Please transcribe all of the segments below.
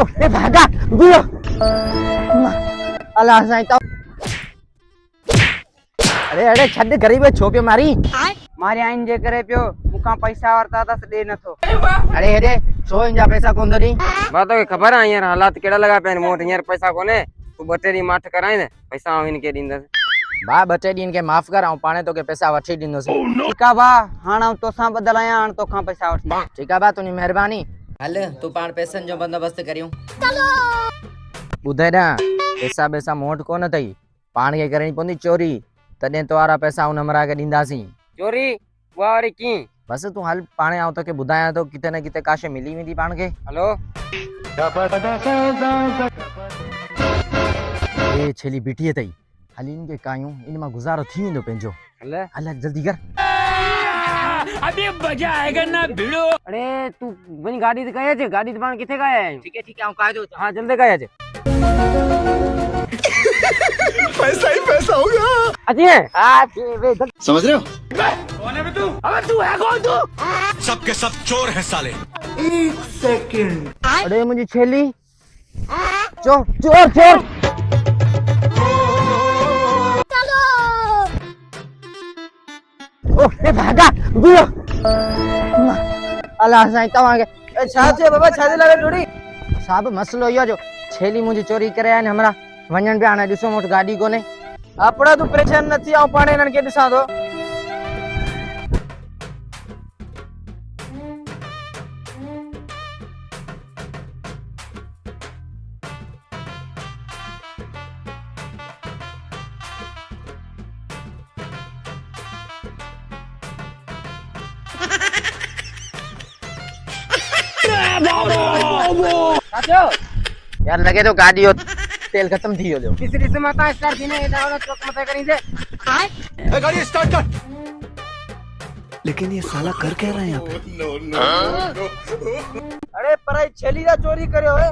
ए भागा बियो अल्लाह साईं तो अरे अरे छद गरीब छो पे मारी मारे आइन जे करे पियो मुका पैसा वरता था दे न थो। अरे अरे छो इंजा पैसा कोन दो दी बात तो खबर है यार हालात केड़ा लगा पेन मोट यार पैसा कोने तू बटेरी माठ कराई ने पैसा आइन के दींदस बा बचे दिन के माफ कर आऊं पाने तो के पैसा वठी दिनो से ठीका बा हाण तो सा बदलाया हाण तो खा पैसा वठी ठीक है बा तुनी मेहरबानी हल तू पाण पैसन जो बंदोबस्त करियो चलो बुधे ना पैसा पैसा मोट कोन थई पाण के करनी पोंदी चोरी तने तो आरा पैसा उन हमरा के दींदासी चोरी वारी की बस तू हल पाणे आऊं तो के बुधाया तो किते न किते काशे मिली वेंदी पाण के हेलो ए छेली बीठी थई हल इनके कायूं इन मा गुजारो थी वेंदो पेंजो हले हल जल्दी कर अभी मजा आएगा ना भिड़ो। अरे तू बनी गाड़ी से गया छे गाड़ी पाण किथे गया है ठीक है आऊं काजो हां जल्दी गया छे पैसा ही पैसा होगा। अच्छी है समझ रहे हो? कौन है बे तू अबे तू है कौन तू सबके सब चोर हैं साले। अरे मुझे छेली चोर चोर चोर ओ ए भागा बियो अल्लाह साईं तवा के ए छा छे बाबा छा दे लगे टोड़ी साहब मसलो यो जो छेली मुझे चोरी करे आने हमरा वणन पे आने दिसो मोट गाड़ी कोने अपड़ा तू परेशान नथी आऊं पाणे नन के दिसा दो यार लगे तो गाड़ी हो तेल खत्म थी हो तीसरी से माता स्टार्ट थी ने एदा वाला ट्रक मत करी से गाड़ी स्टार्ट कर। लेकिन ये साला कर क्या रहा है यहाँ पे? अरे पराई छेली दा चोरी करयो है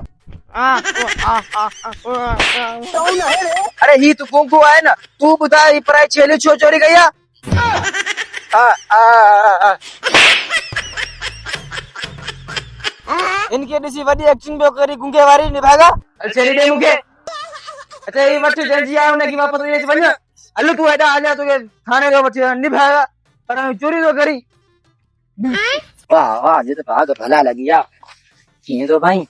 अरे ही तू कुंकू है ना तू बुधा ही पराई छेली छो चोरी गया इनके दिसी वडी एक्टिंग बे करी गुंगे वारी निभागा छेली दे मुके अच्छा ये मत जल्दी आयो ने की वापस ये बन हल्लो तू एडा आ जा तो थाने का मत निभागा पर चोरी तो करी वाह वाह ये तो भाग भला लगी यार ये तो भाई